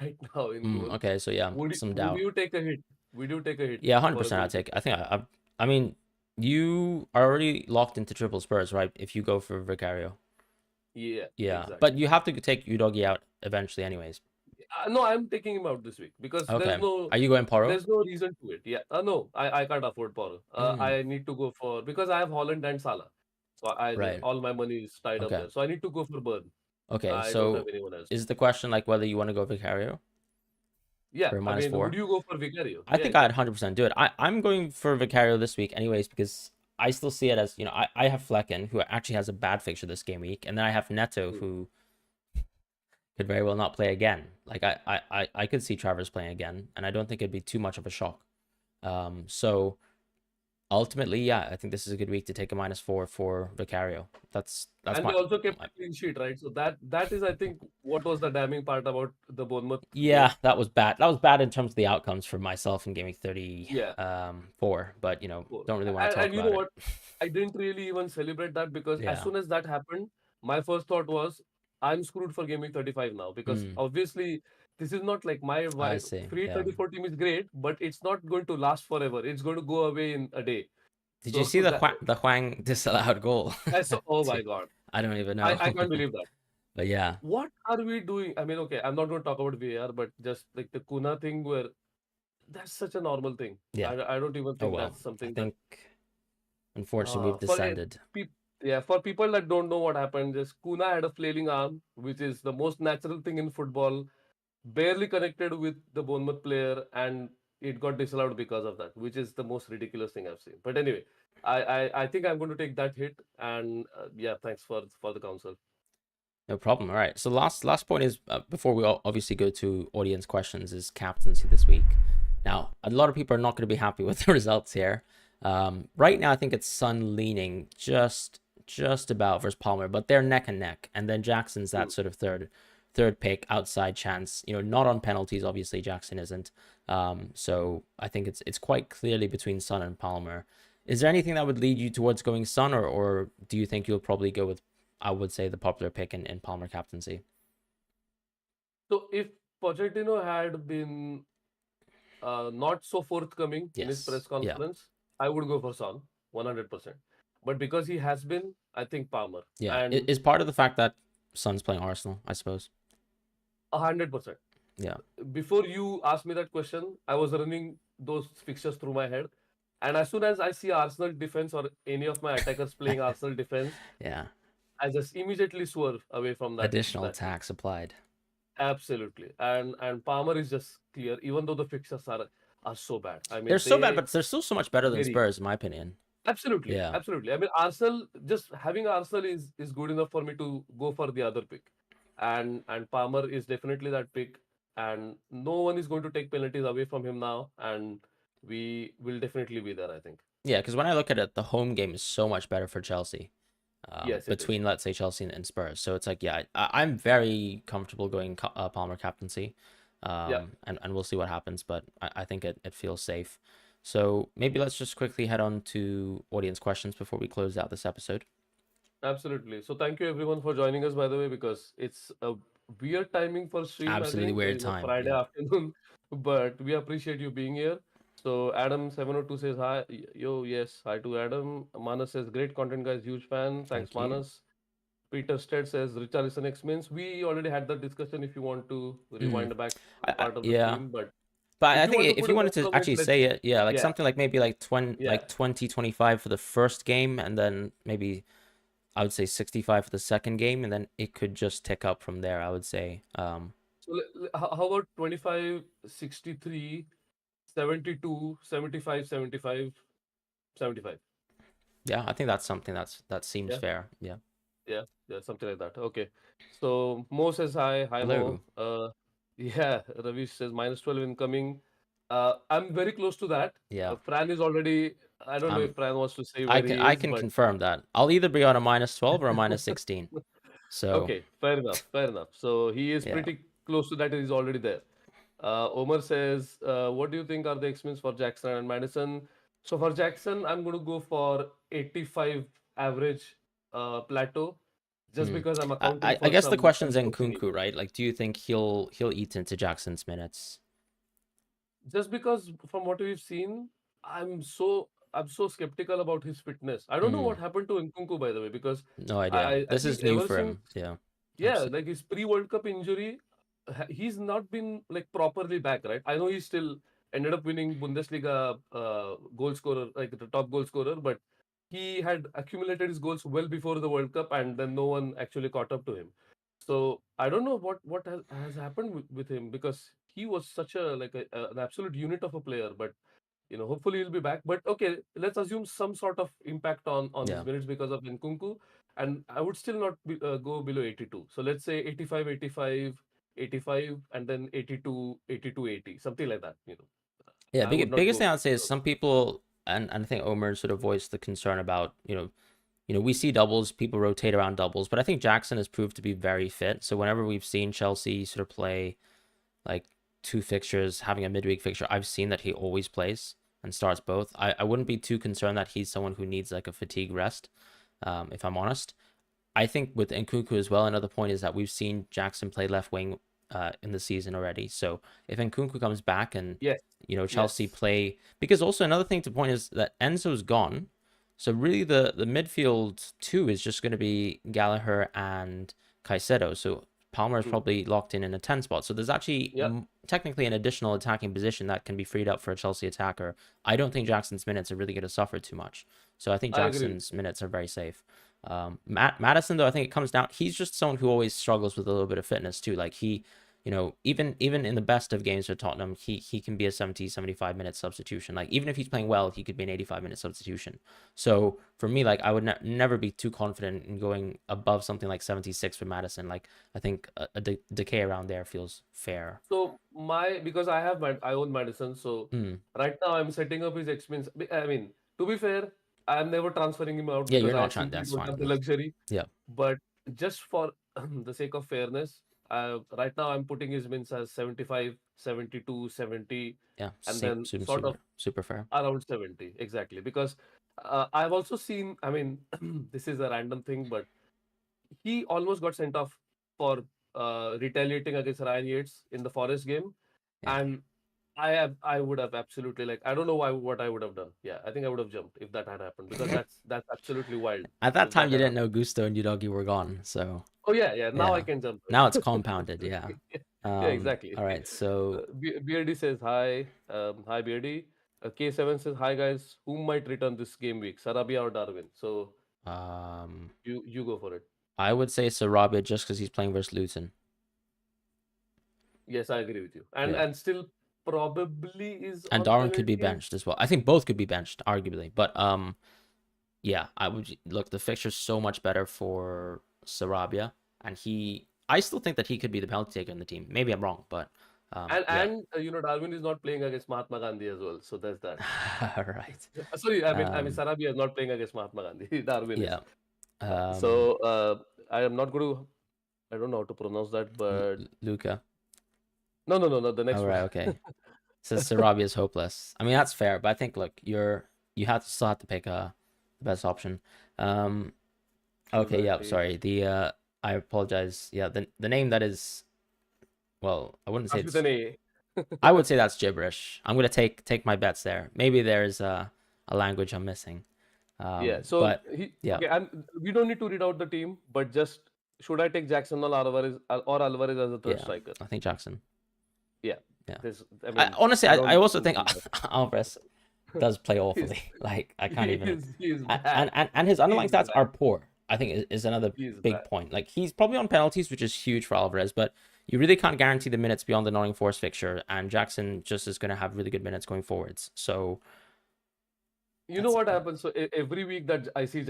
right now in goal. Okay. So yeah, Would you, some would doubt. you take a hit? Would you take a hit Yeah, for a 100%. I take. goalkeeper? I think I mean, you are already locked into triple Spurs, right? If you go for Vicario. Yeah, Yeah, but exactly. you have to take Udogi out eventually, anyways. No, I'm taking him out this week because Okay. Are you going Poro? there's no reason to it. Yeah. No, I can't afford Paul. Mm, I need to go for because I have Holland and Salah. So right. all my money is tied up Okay. there. So I need to go for Burn. Okay. I don't have So anyone else. is the question like whether you want to go Vicario Yeah, for I minus mean, would four? you go for Vicario? I Yeah, think I'd exactly. 100% do it. I'm going for Vicario this week, anyways, because I still see it as, I have Flecken, who actually has a bad fixture this game week, and then I have Neto, Mm. who could very well not play again. Like, I could see Travers playing again, and I don't think it'd be too much of a shock. So ultimately, yeah, I think this is a good week to take a -4 for Vicario. That's And they my, also kept my a clean sheet, right? So that is, I think, what was the damning part about the Bournemouth yeah, game. that was bad. That was bad in terms of the outcomes for myself in Gameweek Yeah. 4, but don't really want to talk And you know about it. what? I didn't really even celebrate that because as Yeah. soon as that happened, my first thought was, I'm screwed for Gaming 35 now because Mm, obviously this is not like I my see. free Yeah. 34 team is great, but it's not going to last forever. It's going to go away in a day. Did you So see the that Huang disallowed goal? I saw, oh Too? my God. I don't even know. I can't believe that. But yeah, What are we doing? I mean, okay, I'm not going to talk about VAR, but just like the Kuna thing where that's such a normal thing. yeah. I don't even Oh think well. that's I something that think unfortunately we've for descended. peop yeah, for people that don't know what happened, just Kuna had a flailing arm, which is the most natural thing in football, barely connected with the Bournemouth player, and it got disallowed because of that, which is the most ridiculous thing I've seen. But anyway, I think I'm going to take that hit, and yeah, thanks for the counsel. No problem. All right. So last point is before we obviously go to audience questions is captaincy this week. Now a lot of people are not going to be happy with the results here. Right now I think it's Sun leaning just about versus Palmer, but they're neck and neck. And then Jackson's that Hmm. sort of third pick outside chance. Not on penalties. Obviously Jackson isn't. So I think it's quite clearly between Sun and Palmer. Is there anything that would lead you towards going Sun, or do you think you'll probably go with, I would say, the popular pick in Palmer captaincy? So if Pochettino had been not so forthcoming in his Yes. press Yeah. conference, I would go for Son, 100%. But because he has been, I think Palmer. Yeah. It And is part of the fact that Son's playing Arsenal, I suppose. 100%. Yeah. Before you asked me that question, I was running those fixtures through my head. And as soon as I see Arsenal defense or any of my attackers playing Arsenal defense, Yeah. I just immediately swerve away from Additional that pick. tax applied. Absolutely. And Palmer is just clear, even though the fixtures are so bad. I They're mean, so bad, but they're still so much better than very Spurs, in my opinion. absolutely, Yeah. absolutely. I mean, Arsenal, just having Arsenal is good enough for me to go for the other pick, and Palmer is definitely that pick, and no one is going to take penalties away from him now, and we will definitely be there. I think. Yeah, because when I look at it, the home game is so much better for Chelsea. Yes, it is. Between, let's say, Chelsea and Spurs. So it's like, yeah, I'm very comfortable going Palmer captaincy. Yeah, And we'll see what happens, but I think it feels safe. So maybe let's just quickly head on to audience questions before we close out this episode. absolutely. So thank you everyone for joining us, by the way, because it's a weird timing for stream. I Absolutely think weird time. Friday Yeah. afternoon, but we appreciate you being here. So Adam 702 says hi. Yo, yes, hi to Adam. Manas says great content, guys. Huge fan. Thanks, Thank you. Manas. Peter Stead says Richarlison X means we already had that discussion. If you want to Mm. rewind back the part of the Yeah. stream, but But if I you want to think if put you a wanted vote to on it, actually let's say it, yeah, like yeah, something like maybe like yeah. 2025 for the first game, and then maybe I would say 65 for the second game, and then it could just tick up from there, I would say. So how about 25, 63, 72, 75, 75, 75? Yeah, I think that's something that seems Yeah, fair. Yeah. yeah, yeah, something like that. Okay. So Mo says hi. Hi, Mo. Hello. Yeah, Ravi says -12 incoming. I'm very close to that. Yeah. Fran is already, I don't know Um if Fran wants to say where he I is, can but confirm that. I'll either be on a -12 or a -16. So, okay, fair enough, fair enough. So he is yeah. pretty close to that. He's already there. Omar says, what do you think are the X-Men for Jackson and Madison? So for Jackson, I'm going to go for 85 average plateau, just Hmm. because I'm accounting I for guess the question's some in coaching Kunku, issues. right? Like, do you think he'll eat into Jackson's minutes? Just because from what we've seen, I'm so skeptical about his fitness. I don't know Hmm. what happened to Nkunku, by the way, because No idea. I This think is new ever for since him. Yeah. yeah, Absolutely. like his pre-World Cup injury, he's not been like properly back, right? I know he still ended up winning Bundesliga goal scorer, like the top goal scorer, but he had accumulated his goals well before the World Cup, and then no one actually caught up to him. So I don't know what has happened with him because he was such an absolute unit of a player, but hopefully he'll be back. But okay, let's assume some sort of impact on his Yeah. minutes because of Nkunku, and I would still not go below 82. So let's say 85, 85, 85, and then 82, 82, 80, something like that. Yeah. I would not Biggest go thing I'd say is below. some people. and I think Omer sort of voiced the concern about, we see doubles, people rotate around doubles, but I think Jackson has proved to be very fit. So whenever we've seen Chelsea sort of play like 2 fixtures, having a midweek fixture, I've seen that he always plays and starts both. I wouldn't be too concerned that he's someone who needs like a fatigue rest, if I'm honest. I think with Nkunku as well, another point is that we've seen Jackson play left wing in the season already. So if Nkunku comes back and Yes. Chelsea Yes. play, because also another thing to point is that Enzo's gone. So really the midfield two is just going to be Gallagher and Caicedo. So Palmer is probably locked in a 10 spot. So there's actually Yeah. technically an additional attacking position that can be freed up for a Chelsea attacker. I don't think Jackson's minutes are really going to suffer too much. So I think I agree. Jackson's minutes are very safe. Madison, though, I think it comes down, he's just someone who always struggles with a little bit of fitness too. Like he, even in the best of games for Tottenham, he can be a 70, 75 minute substitution. Like even if he's playing well, he could be an 85-minute substitution. So for me, like I would never be too confident in going above something like 76 for Madison. Like I think a decay around there feels fair. So because I own Madison, so right now I'm setting up his expense. I mean, to be fair, I'm never transferring him out Yeah, because you're I not trying. simply That's don't fine. have the luxury. Yeah. But just for the sake of fairness, right now I'm putting his wins as 75, 72, 70, Yeah. and Same. then Super, sort of super, super fair. around 70. Exactly. Because I've also seen, I mean, this is a random thing, but he almost got sent off for retaliating against Ryan Yates in the Forest game. Yeah. And I would have absolutely, like, I don't know what I would have done. Yeah, I think I would have jumped if that had happened, because that's absolutely wild At that if time, that you had didn't happened. know Gusto and Udogi were gone, so Oh yeah, now I yeah. can jump to Now it's it. compounded. Yeah. Yeah, exactly. All right. So Beardy says hi. Hi Beardy. K7 says hi guys. Who might return this game week? Sarabia or Darwin? So um, you go for it. I would say Sarabia just because he's playing versus Luton. Yes, I agree with you. And Yeah. still probably is And on Darwin could be penalties. benched as well. I think both could be benched, arguably. But yeah, I would look. The fixture's so much better for Sarabia, and I still think that he could be the penalty taker in the team. Maybe I'm wrong, but yeah. Darwin is not playing against Mahatma Gandhi as well. So there's that. All right. Sorry, I mean Um, Sarabia is not playing against Mahatma Gandhi. Darwin is. yeah. Um, So I am not going to. I don't know how to pronounce that, but Luca. no, the next All one. right. Okay. Says Sarabia is hopeless. I mean, that's fair, but I think look, still have to pick the best option. Um, Choose okay, a yeah, team. sorry. I apologize. Yeah, the name that is, well, I wouldn't say Starts with it's. an A. I would say that's gibberish. I'm gonna take my bets there. Maybe there's a language I'm missing. Yeah. So But yeah, okay, and we don't need to read out the team, but just should I take Jackson or Alvarez as a third yeah, striker? I think Jackson. Yeah. Yeah. I mean, Honestly, I don't I also think think we can Alvarez does play he's awfully. Like I can't he even. is he is And bad. his underlying He's stats bad. are poor. I think is another He is big bad. point. Like he's probably on penalties, which is huge for Alvarez, but you really can't guarantee the minutes beyond the Nottingham Forest fixture. And Jackson just is going to have really good minutes going forwards. So You know that's what happens? So every week that I see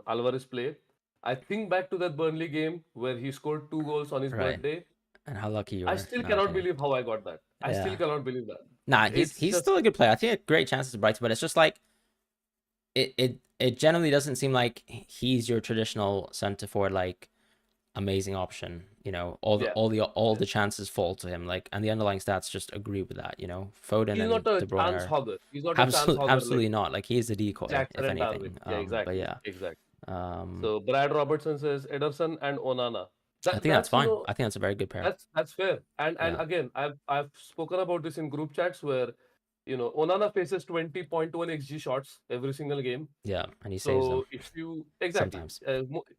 Alvarez play, I think back to that Burnley game where he scored 2 goals on his right. birthday. And how lucky you I were, still in my cannot opinion. believe how I got that. I still Yeah. cannot believe that. Nah, It's he's just still a good player. I think he had great chances at Brighton, but it's just like it generally doesn't seem like he's your traditional centre forward like amazing option. yeah. All Yeah. the chances fall to him. Like, and the underlying stats just agree with that. Foden He's and not a De Bruyne chance are hogger. He's not a chance absolutely hogger like absolutely not. Like he's a decoy, Jackson if and Darwin. anything. Yeah, But exactly. yeah, Exactly. um, So Brad Robertson says Ederson and Onana. I think that's That's fine. I think that's a very good pair. that's fair. And Yeah, again, I've spoken about this in group chats where Onana faces 20.1 xG shots every single game. yeah, and he saves them So if you exactly, sometimes.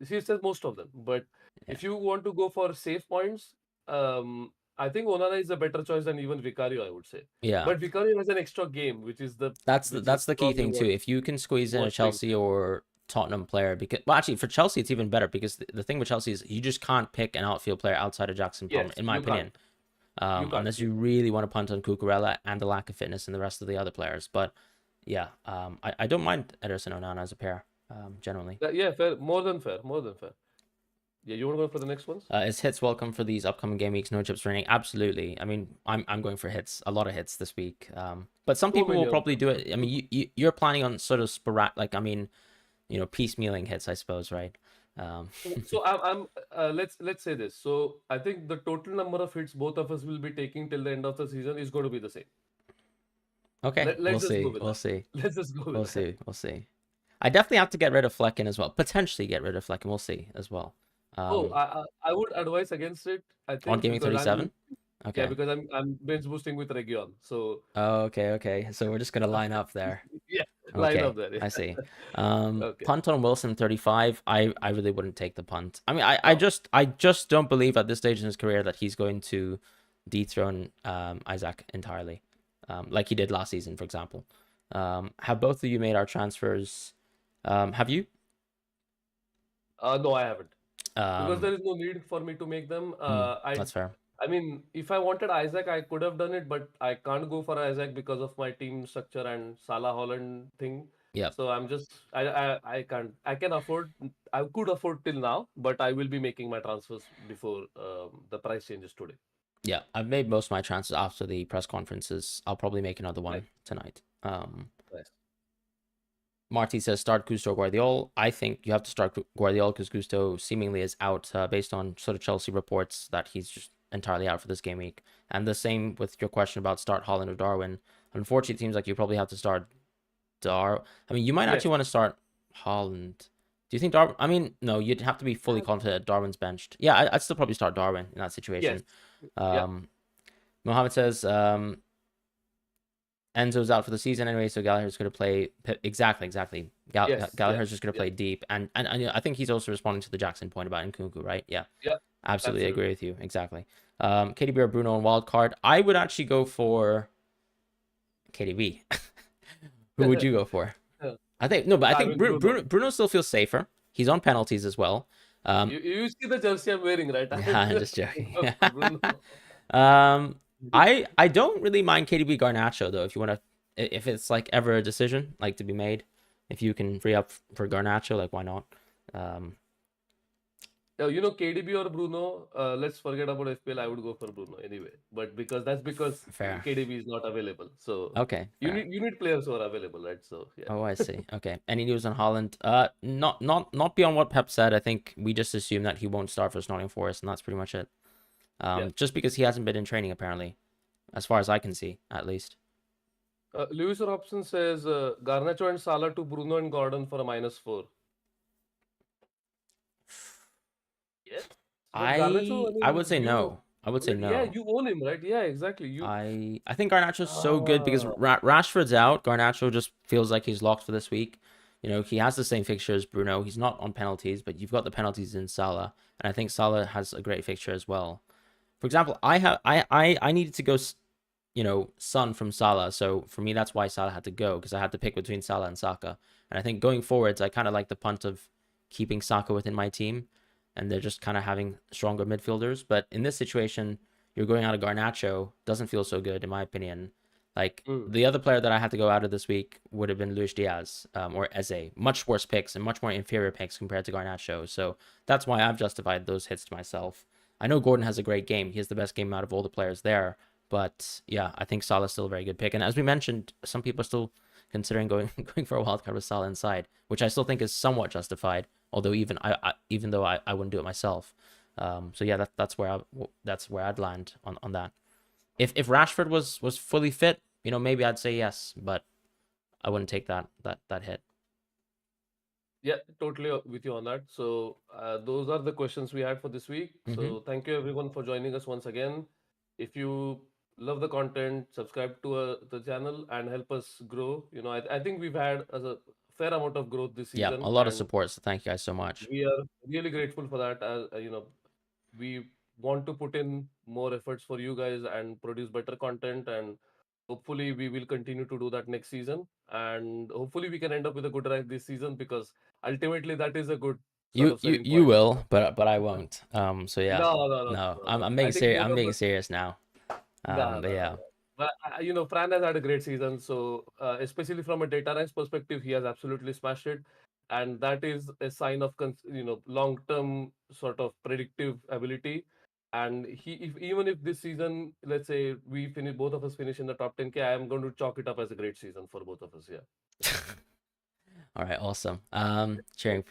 he says most of them, but Yeah, if you want to go for safe points, I think Onana is a better choice than even Vicario, I would say. yeah. But Vicario has an extra game, which is That's the key probably thing too. If you can squeeze in a what brings Chelsea it. or Tottenham player, because well, actually for Chelsea it's even better because the thing with Chelsea is you just can't pick an outfield player outside of Jackson Palmer, Yes, in my you opinion. can't. You can't. Unless you really want to punt on Cucurella and the lack of fitness in the rest of the other players. But yeah, I don't mind Ederson Onana as a pair, generally. Yeah, fair. More than fair. More than fair. Yeah, you want to go for the next ones? Is hits welcome for these upcoming game weeks? No chips training. Absolutely. I mean, I'm going for hits. A lot of hits this week. But some So people will many of probably them. do it. I mean, you're planning on sort of sporadic, like I mean, piecemealing hits, I suppose, right? Um, So I'm let's say this. So I think the total number of hits both of us will be taking till the end of the season is going to be the same. okay, Let's we'll just go see. with We'll that. see. Let's just go We'll with that. see. We'll see. I definitely have to get rid of Flecken as well. Potentially get rid of Flecken. We'll see as well. Oh, Um, I would advise against it. I on think Gaming because I'm 37. using, yeah, Okay. because I'm bench boosting with Region. So Oh, okay, okay. So we're just gonna line up there. yeah, line up Okay, there. I Yeah. see. Okay. Punt on Wilson 35. I really wouldn't take the punt. I mean, No. I just don't believe at this stage in his career that he's going to dethrone Isaac entirely, like he did last season, for example. Have both of you made our transfers? Have you? No, I haven't. Because Um, there is no need for me to make them. that's fair. I mean, if I wanted Isaac, I could have done it, but I can't go for Isaac because of my team structure and Salah Holland thing. Yep. So I'm just I can't I can afford I could afford till now, but I will be making my transfers before the price changes today. Yeah, I've made most of my transfers after the press conferences. I'll probably make another Nice, one tonight. nice. Marty says start Gusto Guardiola. I think you have to start Guardiola because Gusto seemingly is out based on sort of Chelsea reports that he's just entirely out for this game week. And the same with your question about start Holland or Darwin. Unfortunately, it seems like you probably have to start I mean, you might Yes. actually want to start Holland. Do you think Darwin? I mean, no, you'd have to be fully Uh, confident that Darwin's benched. Yeah, I'd still probably start Darwin in that Yes. situation. Yeah. Mohammed says Enzo's out for the season anyway, so Gallagher's going to play exactly. Yes. Yes. Gallagher's just going to Yeah. play deep, and I think he's also responding to the Jackson point about Nkunku, right? Yeah, Yeah. absolutely Absolutely. agree with you. Exactly. KDB or Bruno on wild card. I would actually go for KDB. Who would you go for? Yeah. I think no, but I I think mean, Bruno. Bruno still feels safer. He's on penalties as well. You see the jersey I'm wearing, right? I Yeah, will I'm just just joking. go for Bruno. um, I don't really mind KDB Garnacho though. If you want to, if it's like ever a decision like to be made, if you can free up for Garnacho, like why not? Um, KDB or Bruno, let's forget about FPL. I would go for Bruno anyway. But that's because fair. KDB is not available. So Okay, fair. you need players who are available, right? So yeah. Oh, I see. Okay. Any news on Holland? Not beyond what Pep said. I think we just assume that he won't start for Nottingham Forest, and that's pretty much it. Yeah. Just because he hasn't been in training apparently, as far as I can see, at least. Lewis Robson says Garnacho and Salah to Bruno and Gordon for a -4. Yes. But Garnacho, I I mean, would say no. I would say yeah, no. you own him, right? Yeah, exactly. I think Garnacho's so good because Ah, Rashford's out. Garnacho just feels like he's locked for this week. He has the same fixture as Bruno. He's not on penalties, but you've got the penalties in Salah, and I think Salah has a great fixture as well. For example, I needed to go, Son from Salah, so for me that's why Salah had to go because I had to pick between Salah and Saka, and I think going forwards I kind of like the punt of keeping Saka within my team, and they're just kind of having stronger midfielders. But in this situation, you're going out of Garnacho, doesn't feel so good in my opinion. Like mm. the other player that I had to go out of this week would have been Luis Diaz or Eze. Much worse picks and much more inferior picks compared to Garnacho. So that's why I've justified those hits to myself. I know Gordon has a great game. He has the best game out of all the players there. But yeah, I think Salah's still a very good pick. And as we mentioned, some people are still considering going going for a wild card with Salah inside, which I still think is somewhat justified. Although even though I wouldn't do it myself. So yeah, that's where I'd land on that. If Rashford was fully fit, maybe I'd say yes, but I wouldn't take that hit. Yeah, totally with you on that. So those are the questions we had for this week. Mm-hmm. So thank you everyone for joining us once again. If you love the content, subscribe to the channel and help us grow. I think we've had a fair amount of growth this Yeah, season, a lot of and support. So thank you guys so much. we are really grateful for that. We want to put in more efforts for you guys and produce better content, and hopefully we will continue to do that next season, and hopefully we can end up with a good rank this season because ultimately that is a good sort You of you selling you point. will, but I won't. So yeah, No, no, no, no, no, no. I'm I being think serious. both I'm of being us. serious now. No, But no, no, yeah, no. But Fran has had a great season, so especially from a data ranks perspective, he has absolutely smashed it. and that is a sign of long term sort of predictive ability. And even if this season, let's say we finish, both of us finish in the top 10K, I am going to chalk it up as a great season for both of us. Yeah. All right, awesome. Cheering for